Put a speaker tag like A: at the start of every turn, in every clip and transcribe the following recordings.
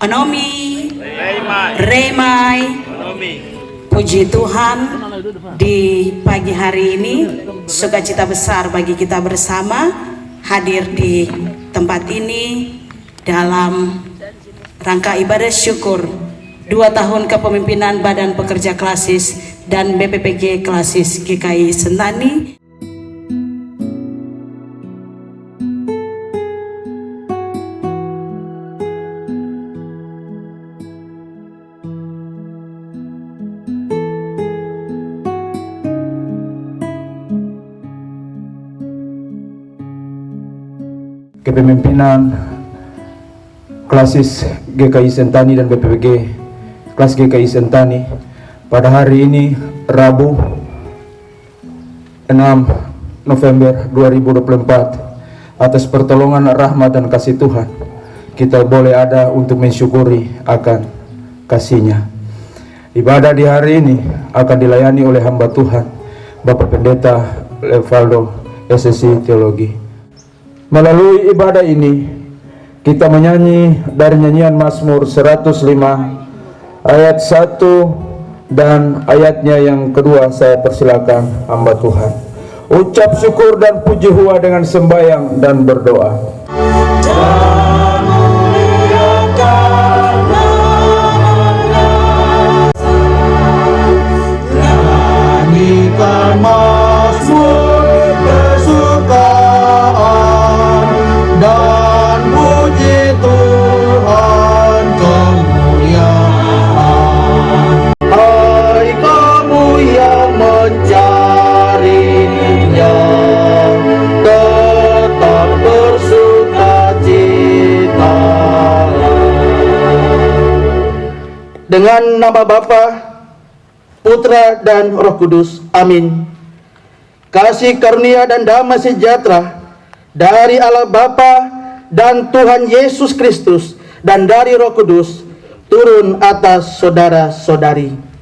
A: Onomi, Remai. Puji Tuhan, di pagi hari ini sukacita besar bagi kita bersama hadir di tempat ini dalam rangka ibadah syukur 2 tahun kepemimpinan Badan Pekerja Klasis dan BPPG Klasis GKI Sentani.
B: Kepemimpinan Klasis GKI Sentani dan BPPG Kelas GKI Sentani pada hari ini Rabu 6 November 2024, atas pertolongan rahmat dan kasih Tuhan kita boleh ada untuk mensyukuri akan kasih-Nya. Ibadah di hari ini akan dilayani oleh hamba Tuhan Bapak Pendeta Levaldo SSI Teologi. Melalui ibadah ini kita menyanyi dari nyanyian Mazmur 105 ayat 1 dan ayatnya yang kedua. Saya persilakan hamba Tuhan ucap syukur dan puji hua dengan sembahyang dan berdoa. Nyanyikan Mazmur kesukaan dan puji Tuhan kemuliaan. Hai kamu yang mencari-Nya, tetap bersukacita. Dengan nama Bapa, Putra dan Roh Kudus. Amin. Kasih karunia dan damai sejahtera dari Allah Bapa dan Tuhan Yesus Kristus dan dari Roh Kudus turun atas saudara-saudari.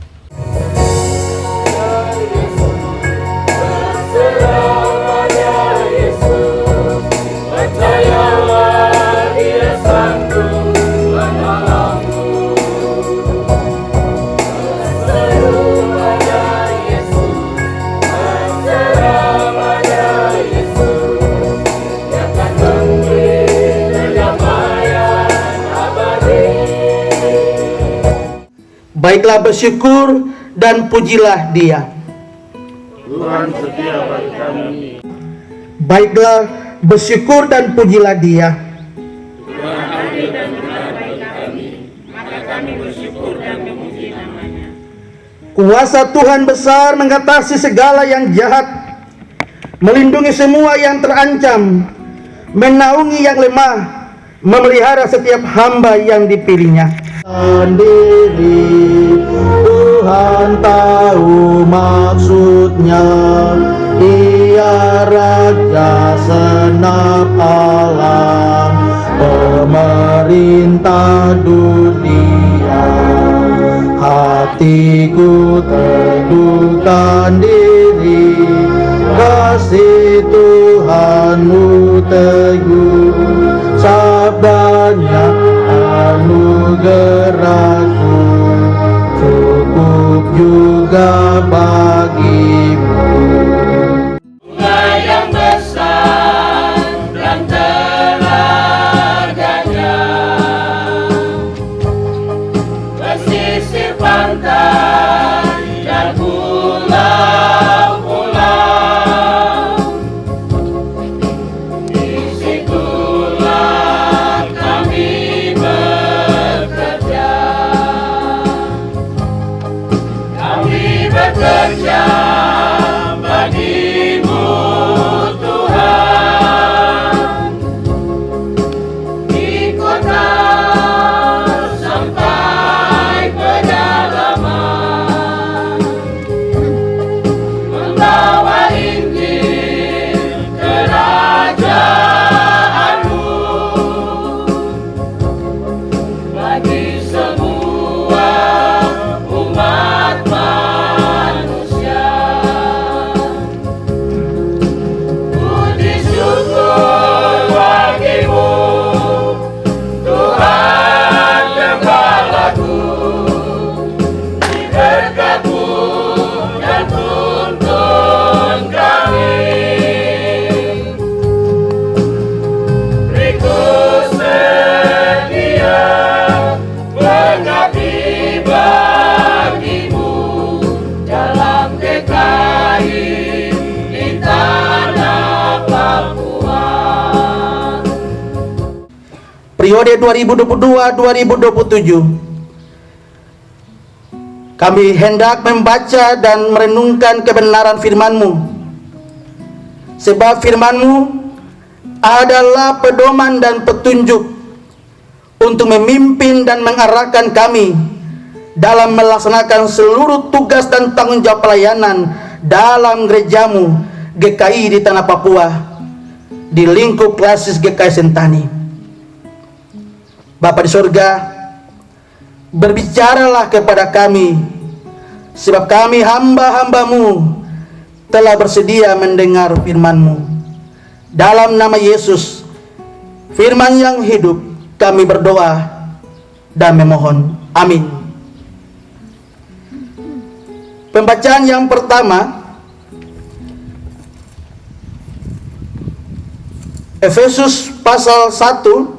B: Baiklah, bersyukur dan pujilah Dia.
C: Tuhan setia bagi kami.
B: Baiklah, bersyukur dan pujilah Dia.
C: Tuhan adil dan benar bagi kami, maka kami bersyukur dan memuji nama-Nya.
B: Kuasa Tuhan besar mengatasi segala yang jahat, melindungi semua yang terancam, menaungi yang lemah, memelihara setiap hamba yang dipilih-Nya. Sendiri Tuhan tahu maksudnya, Dia Raja senap alam, pemerintah dunia. Hatiku teguhkan diri, kasih Tuhanmu teguh, sabdanya anugerahku cukup juga bagimu.
C: Bunga yang besar dan telaganya, pesisir pantai dan pulau-pulau, disitulah kami bekerja. Kami bekerja bagi-Mu Tuhan, di kota sampai pedalaman, membawa Injil kerajaan-Mu bagi semua umat manusia. Puji syukur bagi-Mu Tuhan
D: periode 2022-2027. Kami hendak membaca dan merenungkan kebenaran firman-Mu, sebab firman-Mu adalah pedoman dan petunjuk untuk memimpin dan mengarahkan kami dalam melaksanakan seluruh tugas dan tanggung jawab pelayanan dalam gereja-Mu GKI di Tanah Papua, di lingkup klasis GKI Sentani. Bapa di sorga, berbicaralah kepada kami, sebab kami hamba-hamba-Mu telah bersedia mendengar firman-Mu. Dalam nama Yesus, firman yang hidup, kami berdoa dan memohon. Amin. Pembacaan yang pertama, Efesus pasal 1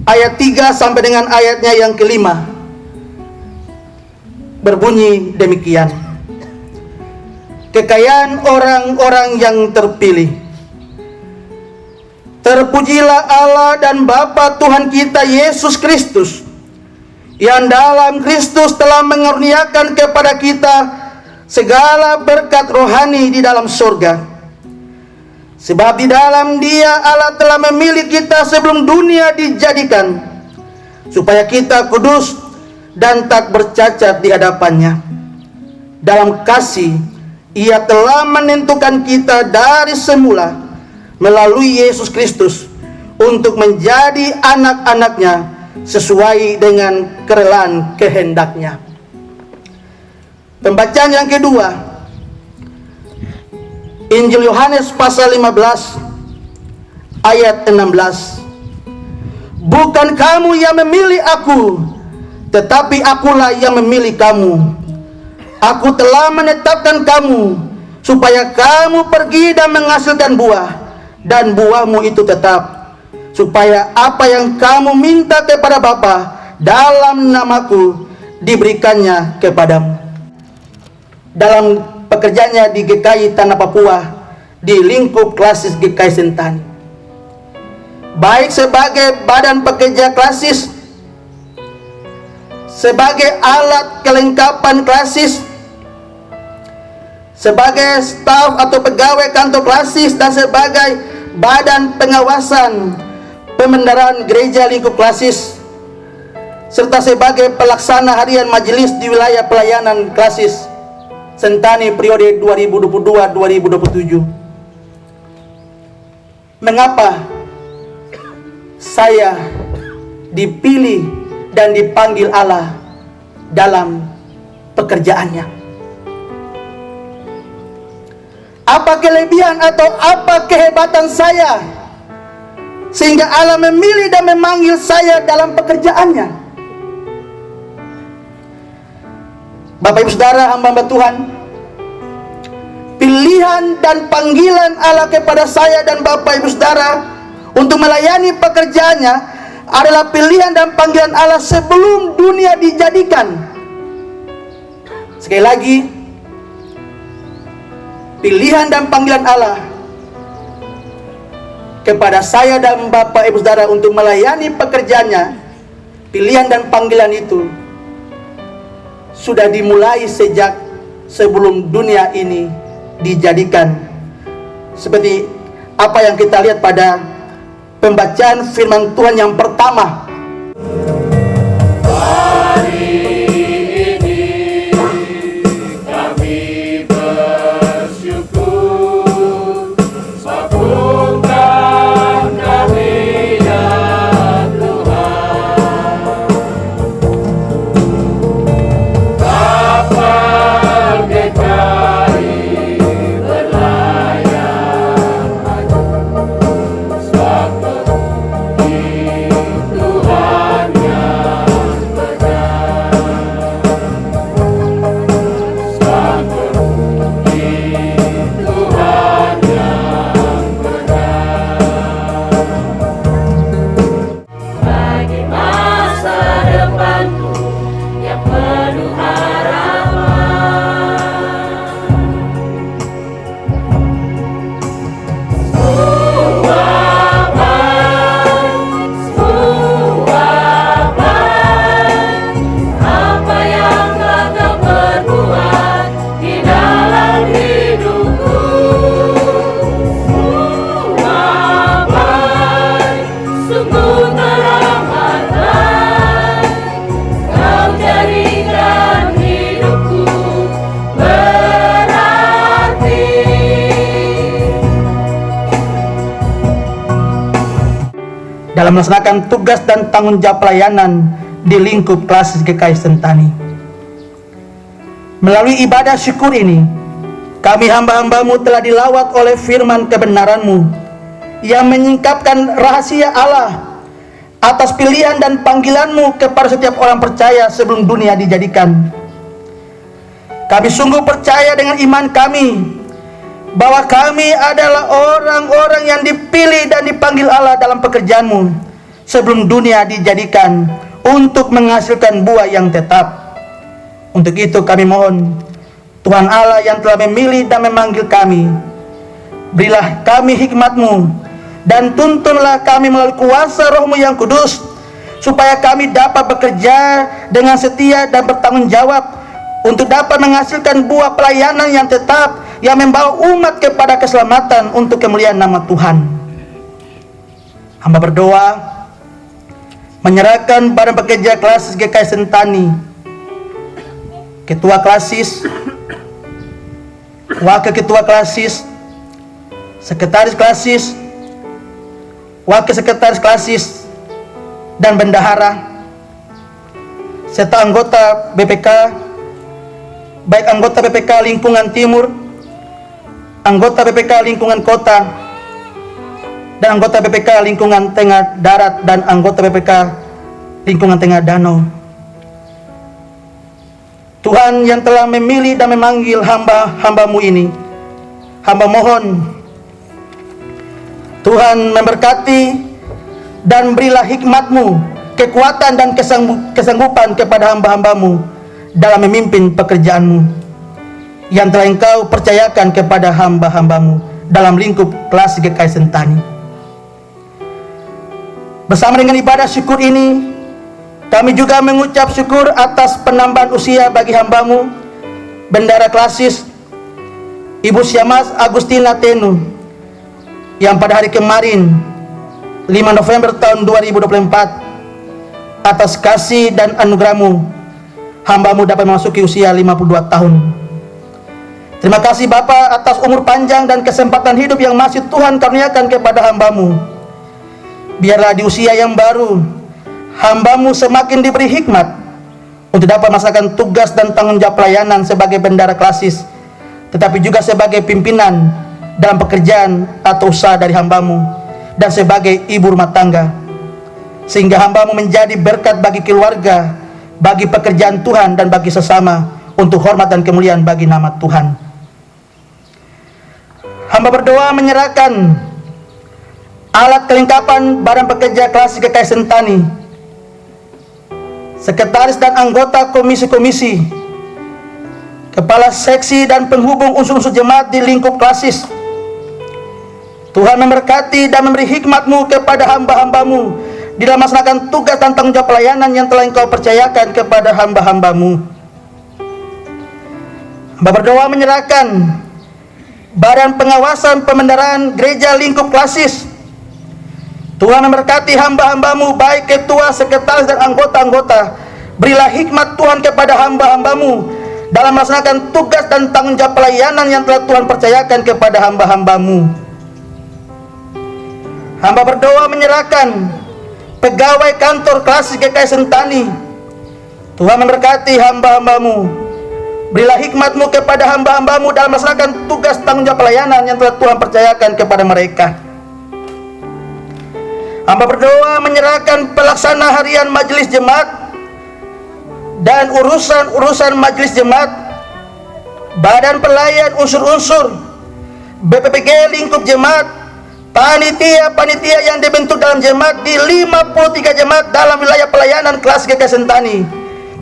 D: ayat 3 sampai dengan ayatnya yang kelima, berbunyi demikian. Kekayaan orang-orang yang terpilih. Terpujilah Allah dan Bapa Tuhan kita Yesus Kristus, yang dalam Kristus telah mengaruniakan kepada kita segala berkat rohani di dalam surga. Sebab di dalam Dia Allah telah memilih kita sebelum dunia dijadikan, supaya kita kudus dan tak bercacat di hadapan-Nya. Dalam kasih Ia telah menentukan kita dari semula melalui Yesus Kristus untuk menjadi anak-anak-Nya sesuai dengan kerelaan kehendak-Nya. Pembacaan yang kedua, Injil Yohanes pasal 15 ayat 16. Bukan kamu yang memilih aku, tetapi akulah yang memilih kamu. Aku telah menetapkan kamu supaya kamu pergi dan menghasilkan buah, dan buahmu itu tetap, supaya apa yang kamu minta kepada Bapa dalam namaku diberikannya kepadamu. Dalam pekerjaannya di GKI Tanah Papua, di lingkup klasis GKI Sentani, baik sebagai badan pekerja klasis, sebagai alat kelengkapan klasis, sebagai staf atau pegawai kantor klasis, dan sebagai badan pengawasan pemendaraan gereja lingkup klasis, serta sebagai pelaksana harian majelis di wilayah pelayanan klasis Sentani periode 2022-2027. Mengapa saya dipilih dan dipanggil Allah dalam pekerjaannya? Apa kelebihan atau apa kehebatan saya sehingga Allah memilih dan memanggil saya dalam pekerjaannya? Bapak Ibu Saudara, hamba-hamba Tuhan, pilihan dan panggilan Allah kepada saya dan Bapak Ibu Saudara untuk melayani pekerjaannya adalah pilihan dan panggilan Allah sebelum dunia dijadikan. Sekali lagi, pilihan dan panggilan Allah kepada saya dan Bapak Ibu Saudara untuk melayani pekerjaannya, pilihan dan panggilan itu sudah dimulai sejak sebelum dunia ini dijadikan, seperti apa yang kita lihat pada pembacaan firman Tuhan yang pertama. dalam melaksanakan tugas dan tanggung jawab pelayanan di lingkup Klasis GKI Sentani. Melalui ibadah syukur ini, kami hamba-hambamu telah dilawat oleh firman kebenaranmu yang menyingkapkan rahasia Allah atas pilihan dan panggilanmu kepada setiap orang percaya sebelum dunia dijadikan. Kami sungguh percaya dengan iman kami bahwa kami adalah orang-orang yang dipilih dan dipanggil Allah dalam pekerjaanmu sebelum dunia dijadikan untuk menghasilkan buah yang tetap. Untuk itu kami mohon, Tuhan Allah yang telah memilih dan memanggil kami, berilah kami hikmat-Mu dan tuntunlah kami melalui kuasa Roh-Mu yang kudus, supaya kami dapat bekerja dengan setia dan bertanggung jawab untuk dapat menghasilkan buah pelayanan yang tetap, yang membawa umat kepada keselamatan untuk kemuliaan nama Tuhan. Hamba berdoa menyerahkan badan pekerja Klasis GKI Sentani, Ketua Klasis, Wakil Ketua Klasis, Sekretaris Klasis, Wakil Sekretaris Klasis, dan Bendahara, serta anggota BPK, baik anggota BPK Lingkungan Timur, anggota BPK Lingkungan Kota, dan anggota BPK Lingkungan Tengah Darat, dan anggota BPK Lingkungan Tengah Danau. Tuhan yang telah memilih dan memanggil hamba-hambamu ini, hamba mohon Tuhan memberkati dan berilah hikmat-Mu, kekuatan dan kesanggupan kepada hamba-hambamu dalam memimpin pekerjaan-Mu yang telah Engkau percayakan kepada hamba-hambamu dalam lingkup Klasis GKI Sentani. Bersama dengan ibadah syukur ini, kami juga mengucap syukur atas penambahan usia bagi hambamu, Bendahara Klasis Ibu Syamas Agustina Tenu, yang pada hari kemarin 5 November tahun 2024 atas kasih dan anugerah-Mu, hambamu dapat memasuki usia 52 tahun. Terima kasih Bapa atas umur panjang dan kesempatan hidup yang masih Tuhan karuniakan kepada hambamu. Biarlah di usia yang baru, hambamu semakin diberi hikmat untuk dapat melaksanakan tugas dan tanggung jawab pelayanan sebagai bendahara Klasis, tetapi juga sebagai pimpinan dalam pekerjaan atau usaha dari hambamu, dan sebagai ibu rumah tangga, sehingga hambamu menjadi berkat bagi keluarga, bagi pekerjaan Tuhan, dan bagi sesama, untuk hormat dan kemuliaan bagi nama Tuhan. Hamba berdoa menyerahkan alat kelengkapan badan pekerja Klasis GKI Sentani, sekretaris dan anggota komisi-komisi, kepala seksi dan penghubung unsur-unsur jemaat di lingkup Klasis. Tuhan memberkati dan memberi hikmat-Mu kepada hamba-hambamu di dalam melaksanakan tugas dan tanggung jawab pelayanan yang telah Engkau percayakan kepada hamba-hambamu. Hamba berdoa menyerahkan badan pengawasan pemendaraan gereja lingkup Klasis. Tuhan memberkati hamba-hambamu, baik ketua, sekretaris, dan anggota-anggota. Berilah hikmat Tuhan kepada hamba-hambamu dalam melaksanakan tugas dan tanggung jawab pelayanan yang telah Tuhan percayakan kepada hamba-hambamu. Hamba berdoa menyerahkan pegawai kantor Klasis GKI Sentani. Tuhan memberkati hamba-hambamu. Berilah hikmat-Mu kepada hamba-hambamu dalam melaksanakan tugas tanggung jawab pelayanan yang telah Tuhan percayakan kepada mereka. Hamba berdoa menyerahkan pelaksana harian majelis jemaat dan urusan-urusan majelis jemaat, badan pelayan unsur-unsur, BPPG lingkup jemaat, panitia-panitia yang dibentuk dalam jemaat di 53 jemaat dalam wilayah pelayanan Klasis GKI Sentani.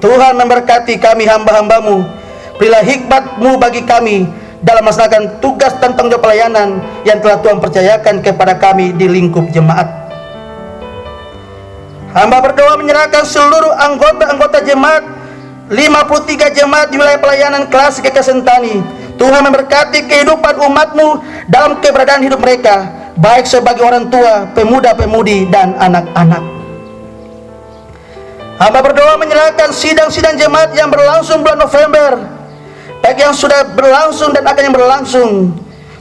D: Tuhan memberkati kami hamba-hambamu. Berilah hikmat-Mu bagi kami dalam melaksanakan tugas dan tanggung jawab pelayanan yang telah Tuhan percayakan kepada kami di lingkup jemaat. Hamba berdoa menyerahkan seluruh anggota-anggota jemaat 53 jemaat di wilayah pelayanan Klasis GKI Sentani. Tuhan memberkati kehidupan umat-Mu dalam keberadaan hidup mereka, baik sebagai orang tua, pemuda-pemudi, dan anak-anak. Hamba berdoa menyerahkan sidang-sidang jemaat yang berlangsung bulan November, baik yang sudah berlangsung dan akan yang berlangsung.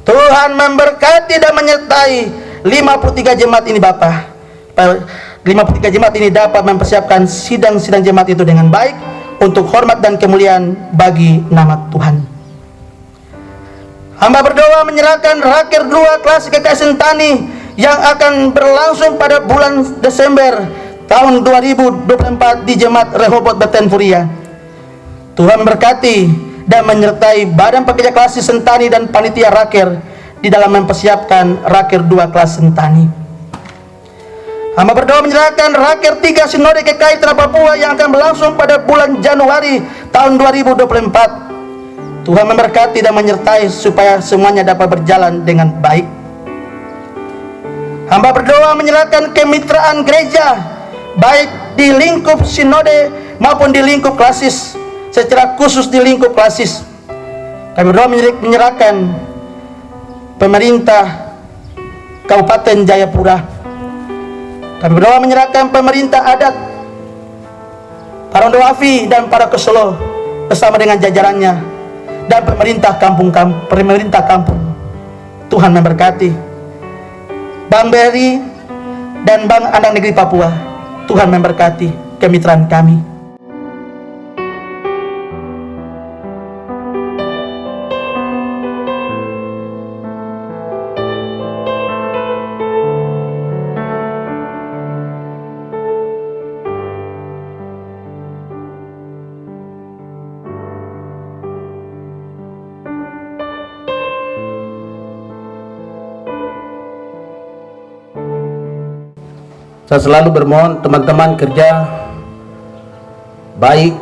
D: Tuhan memberkati dan menyertai 53 jemaat ini Bapa. supaya 53 jemaat ini dapat mempersiapkan sidang-sidang jemaat itu dengan baik untuk hormat dan kemuliaan bagi nama Tuhan. Hamba berdoa menyerahkan Raker 2 kelas GKI Sentani yang akan berlangsung pada bulan Desember tahun 2024 di Jemaat Rehoboth Beten Furia. Tuhan berkati dan menyertai Badan Pekerja Kelas Sentani dan panitia Raker di dalam mempersiapkan Raker 2 kelas Sentani. Hamba berdoa menyerahkan Raker 3 Sinode GKI Tanah Papua yang akan berlangsung pada bulan Januari tahun 2024. Tuhan memberkati dan menyertai supaya semuanya dapat berjalan dengan baik. Hamba berdoa menyerahkan kemitraan gereja baik di lingkup sinode maupun di lingkup klasis, secara khusus di lingkup klasis. Kami berdoa menyerahkan pemerintah Kabupaten Jayapura. Kami berdoa menyerahkan pemerintah adat, para Doafi dan para Kesolo bersama dengan jajarannya, dan pemerintah kampung. Tuhan memberkati Bang Beri dan Bang Anak Negeri Papua. Tuhan memberkati kemitraan kami.
E: Saya selalu bermohon teman-teman kerja baik,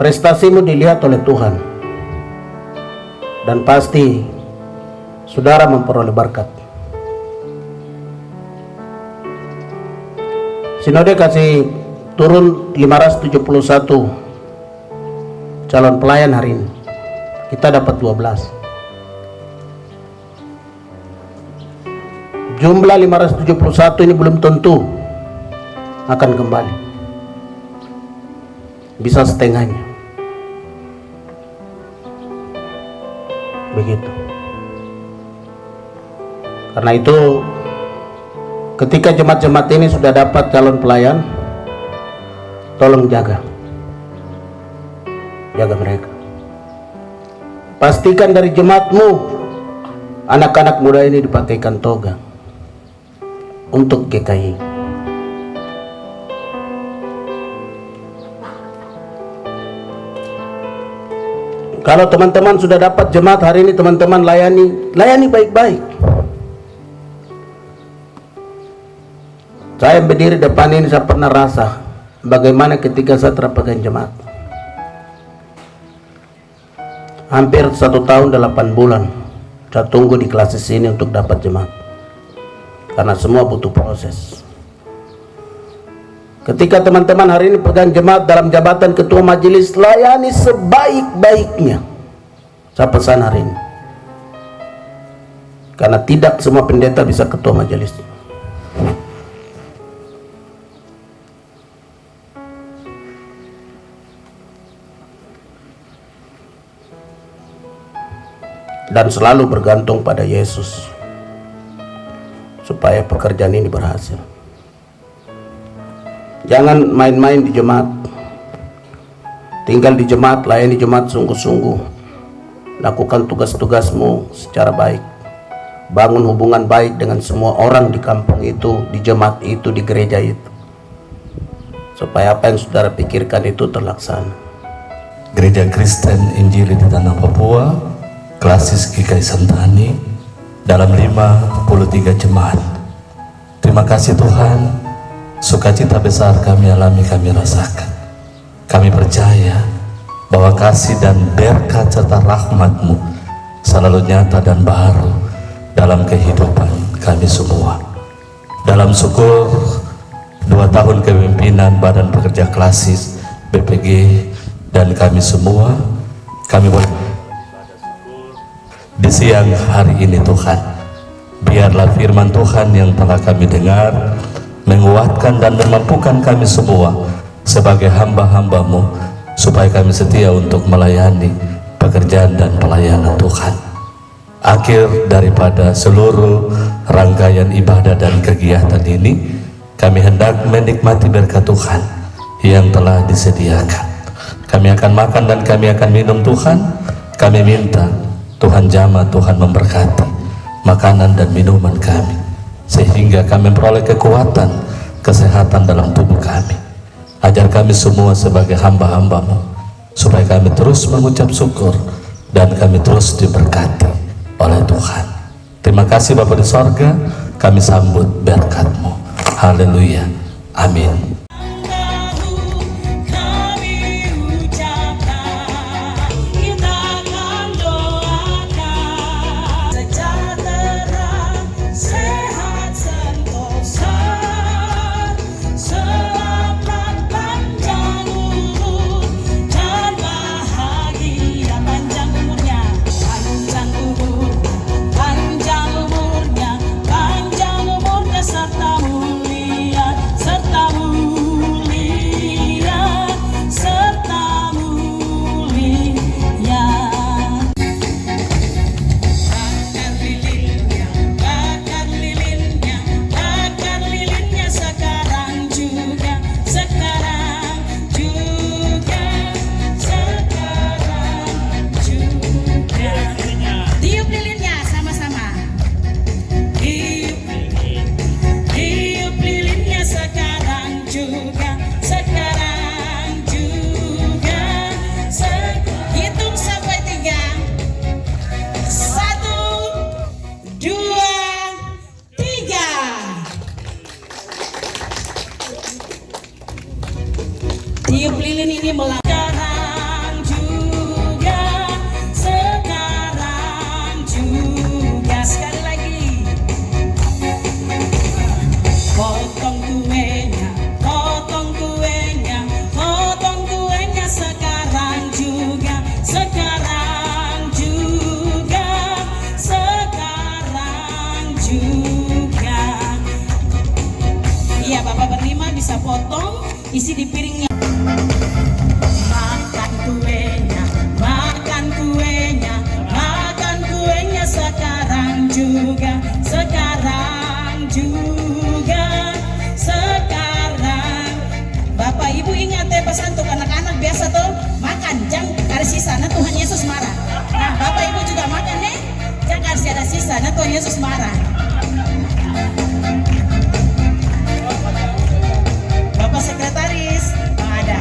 E: prestasimu dilihat oleh Tuhan, dan pasti saudara memperoleh berkat. Sinode kasih turun 571 calon pelayan hari ini, kita dapat 12. Jumlah 571 ini belum tentu akan kembali, bisa setengahnya. Begitu. Karena itu ketika jemaat-jemaat ini sudah dapat calon pelayan, tolong jaga mereka. Pastikan dari jemaatmu anak-anak muda ini dipakaikan toga untuk GKI. Kalau teman-teman sudah dapat jemaat hari ini, teman-teman layani baik-baik. Saya berdiri depan ini, saya pernah rasa bagaimana ketika saya terapkan jemaat. Hampir 1 tahun 8 bulan saya tunggu di kelas ini untuk dapat jemaat, karena semua butuh proses. Ketika teman-teman hari ini pegang jemaat dalam jabatan ketua majelis, layani sebaik-baiknya. Saya pesan hari ini, karena tidak semua pendeta bisa ketua majelis. Dan selalu bergantung pada Yesus supaya pekerjaan ini berhasil. Jangan main-main di jemaat. Tinggal di jemaat, layani jemaat sungguh-sungguh. Lakukan tugas-tugasmu secara baik. Bangun hubungan baik dengan semua orang di kampung itu, di jemaat itu, di gereja itu, supaya apa yang saudara pikirkan itu terlaksana.
F: Gereja Kristen Injili di Tanah Papua, Klasis GKI Sentani, dalam 53 jemaat. Terima kasih Tuhan, sukacita besar kami alami, kami rasakan. Kami percaya bahwa kasih dan berkat serta rahmat-Mu selalu nyata dan baru dalam kehidupan kami semua. Dalam syukur 2 tahun kepemimpinan Badan Pekerja Klasis BPG dan kami semua, kami boleh di siang hari ini Tuhan, biarlah firman Tuhan yang telah kami dengar menguatkan dan memampukan kami semua sebagai hamba-hamba-Mu, supaya kami setia untuk melayani pekerjaan dan pelayanan Tuhan. akhir daripada seluruh rangkaian ibadah dan kegiatan ini, kami hendak menikmati berkat Tuhan yang telah disediakan. Kami akan makan dan kami akan minum Tuhan. Kami minta Tuhan jamah, Tuhan memberkati makanan dan minuman kami, sehingga kami memperoleh kekuatan, kesehatan dalam tubuh kami. Ajar kami semua sebagai hamba-hambamu, supaya kami terus mengucap syukur dan kami terus diberkati oleh Tuhan. Terima kasih Bapa di sorga, kami sambut berkat-Mu. Haleluya, amin.
A: Tiup lilin ini sekarang juga, sekali lagi. Potong kuenya sekarang juga. Iya, Bapak berlima bisa potong, isi di piringnya. Makan kuenya sekarang juga. Bapak Ibu ingat ya pesan untuk anak-anak biasa tuh makan, jangan ada sisa, nah Tuhan Yesus marah. Nah Bapak Ibu juga makan nih, jangan ada sisa, nah Tuhan Yesus marah. Bapak Sekretaris, ada.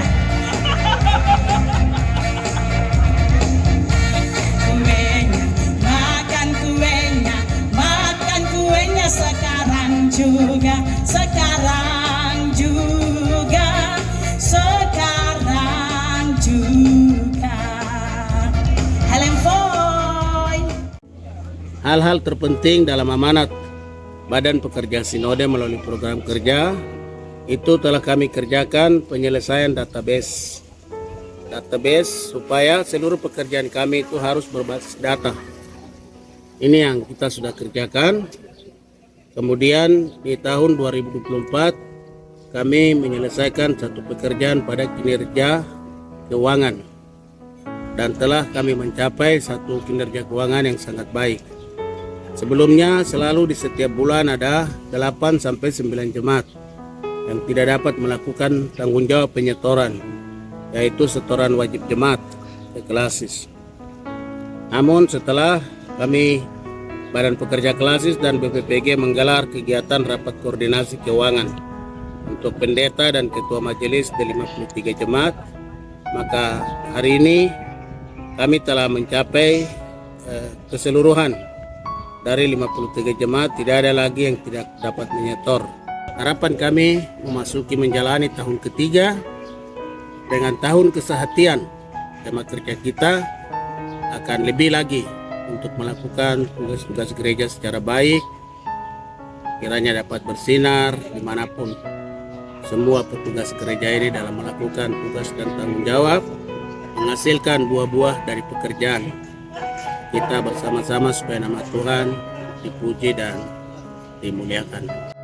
A: Makan kuenya sekarang juga.
E: Hal-hal terpenting dalam amanat Badan Pekerja Sinode melalui program kerja itu telah kami kerjakan penyelesaian database supaya seluruh pekerjaan kami itu harus berbasis data. Ini yang kita sudah kerjakan. Kemudian di tahun 2024 kami menyelesaikan satu pekerjaan pada kinerja keuangan dan telah kami mencapai satu kinerja keuangan yang sangat baik. Sebelumnya selalu di setiap bulan ada 8-9 jemaat yang tidak dapat melakukan tanggung jawab penyetoran, yaitu setoran wajib jemaat ke Klasis. Namun setelah kami Badan Pekerja Klasis dan BPPG menggelar kegiatan rapat koordinasi keuangan untuk pendeta dan ketua majelis di 53 jemaat, maka hari ini kami telah mencapai keseluruhan dari 53 jemaat, tidak ada lagi yang tidak dapat menyetor. Harapan kami memasuki menjalani tahun ketiga dengan tahun kesehatian. Jemaat kerja kita akan lebih lagi untuk melakukan tugas-tugas gereja secara baik, kiranya dapat bersinar dimanapun. Semua petugas gereja ini dalam melakukan tugas dan tanggung jawab menghasilkan buah-buah dari pekerjaan kita bersama-sama supaya nama Tuhan dipuji dan dimuliakan.